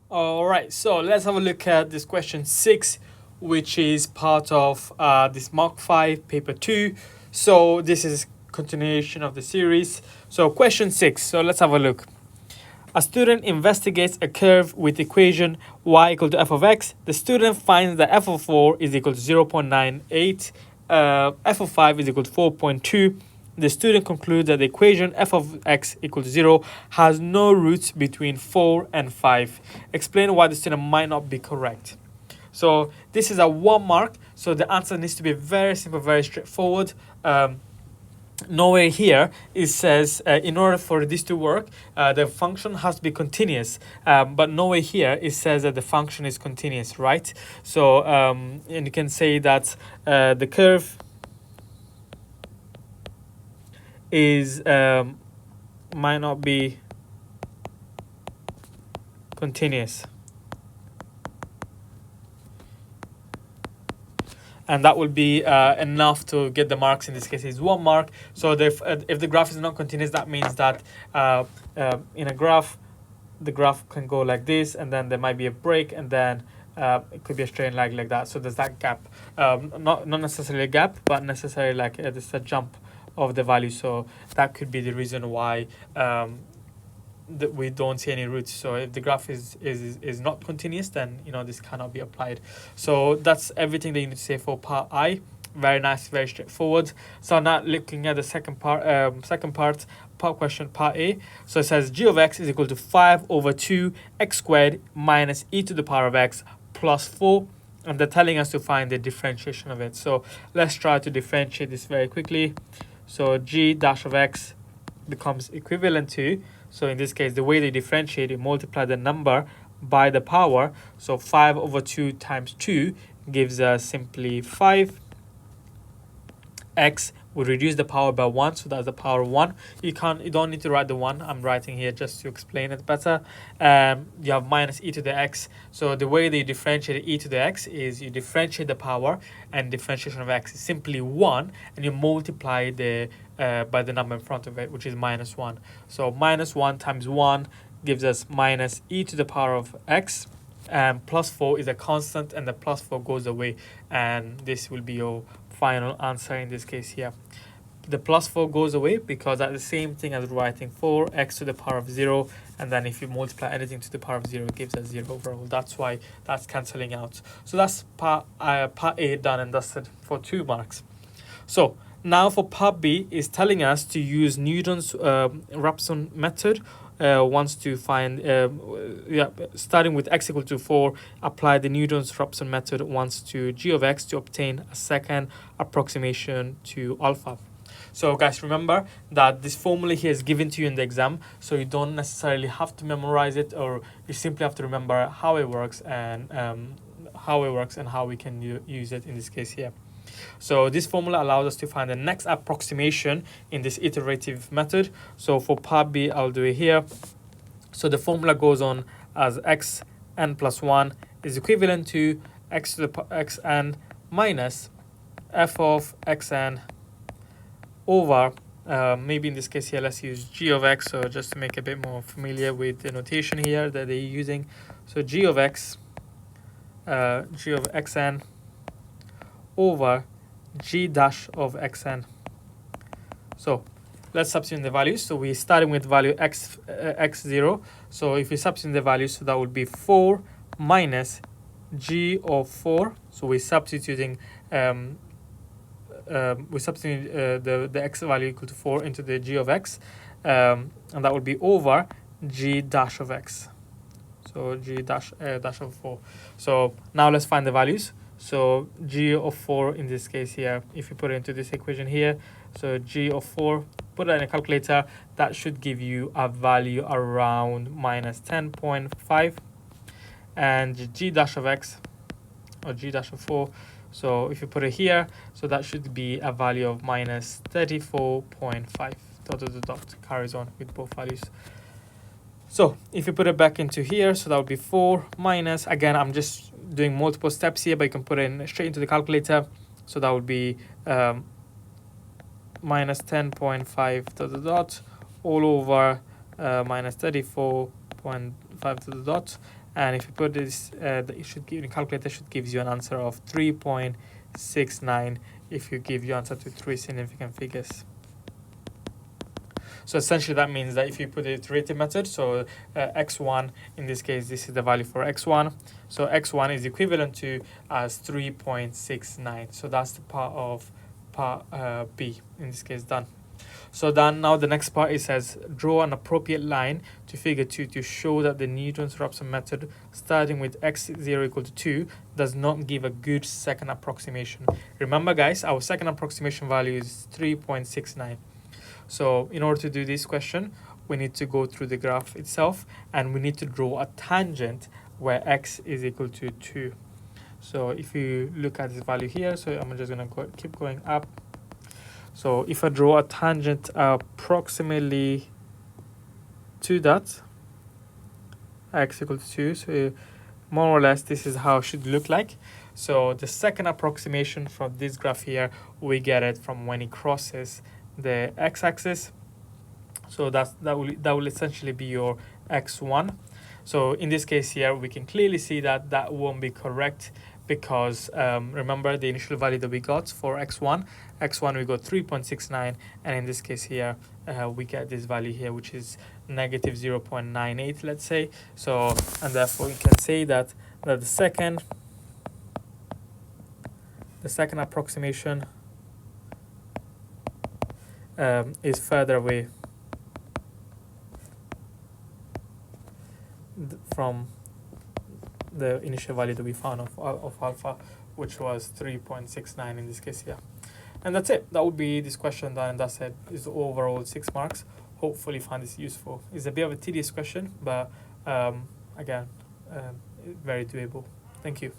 All right, so let's have a look at this question 6, which is part of this Mark 5 paper 2. So this is continuation of the series. So question 6, so let's have a look. A student investigates a curve with equation y equal to f of x. The student finds that f of 4 is equal to 0.98, f of 5 is equal to 4.2. The student concludes that the equation f of x equal to 0 has no roots between 4 and 5. Explain why the student might not be correct. So this is a 1 mark, so the answer needs to be very simple, very straightforward. Nowhere here it says in order for this to work, the function has to be continuous, but nowhere here it says that the function is continuous, right? So and you can say that the curve is might not be continuous, and that will be enough to get the marks. In this case is 1 mark. So if the graph is not continuous, that means that in a graph the graph can go like this, and then there might be a break, and then it could be a straight line like that. So there's that gap, not necessarily a gap, but necessarily like there's a jump of the value. So that could be the reason why that we don't see any roots. So if the graph is not continuous, then this cannot be applied. So that's everything that you need to say for part I. Very nice, very straightforward. So now looking at the second part question, part A. So it says g of x is equal to 5 over 2 x squared minus e to the power of x plus 4, and they're telling us to find the differentiation of it. So let's try to differentiate this very quickly. So g dash of x becomes equivalent to, so in this case the way they differentiate, you multiply the number by the power. So 5 over 2 times 2 gives us simply 5. X will reduce the power by 1, so that's the power of 1. You don't need to write the 1, I'm writing here just to explain it better. You have minus e to the x. So the way they differentiate e to the x is you differentiate the power, and differentiation of x is simply 1, and you multiply the by the number in front of it, which is minus 1. So minus 1 times 1 gives us minus e to the power of x, and plus 4 is a constant, and the plus 4 goes away, and this will be your final answer in this case here. The plus 4 goes away because that's the same thing as writing 4x to the power of 0, and then if you multiply anything to the power of 0, it gives us 0 overall. That's why that's cancelling out. So that's part A done and dusted for 2 marks. So now for part B is telling us to use Newton's Raphson method. Wants to find starting with x equal to 4, apply the Newton's Raphson method once to g of x to obtain a second approximation to alpha. So guys, remember that this formula here is given to you in the exam, so you don't necessarily have to memorize it, or you simply have to remember how it works and how we can use it in this case here. So this formula allows us to find the next approximation in this iterative method. So for part B, I'll do it here. So the formula goes on as xn plus 1 is equivalent to x to the xn minus f of xn over, maybe in this case here, let's use g of x, so just to make a bit more familiar with the notation here that they're using. So g of x, g of xn over g dash of xn. So let's substitute the values. So we're starting with value x0. So if we substitute the values, so that would be 4 minus g of 4. So we're substituting the x value equal to 4 into the g of x, and that would be over g dash of x. So g dash of 4. So now let's find the values. So g of 4 in this case here, if you put it into this equation here, so g of 4, put it in a calculator, that should give you a value around minus 10.5. And g dash of x, or g dash of 4, so if you put it here, so that should be a value of minus 34.5. Dot carries on with both values. So if you put it back into here, so that would be 4 minus, again I'm just doing multiple steps here, but you can put it in straight into the calculator. So that would be minus 10.5 all over minus 34.5 and if you put this, it should give, the calculator should give you an answer of 3.69 if you give your answer to three significant figures. So essentially that means that if you put the iterative method, so x1, in this case, this is the value for x1. So x1 is equivalent to as 3.69. So that's the part of part B, in this case, done. So then now the next part, it says draw an appropriate line to figure 2 to show that the Newton's-Raphson method starting with x0 equal to 2 does not give a good second approximation. Remember guys, our second approximation value is 3.69. So in order to do this question, we need to go through the graph itself and we need to draw a tangent where x is equal to 2. So if you look at this value here, so I'm just going to keep going up. So if I draw a tangent approximately to that, x equal to 2, so more or less this is how it should look like. So the second approximation from this graph here, we get it from when it crosses the x-axis. So that will essentially be your x1. So in this case here, we can clearly see that that won't be correct because remember the initial value that we got for x1 we got 3.69, and in this case here we get this value here, which is negative 0.98, let's say. So, and therefore we can say that the second approximation is further away from the initial value that we found of alpha, which was 3.69 in this case here. And that's it. That would be this question done, and that's it. It's overall 6 marks. Hopefully you find this useful. It's a bit of a tedious question, but again, very doable. Thank you.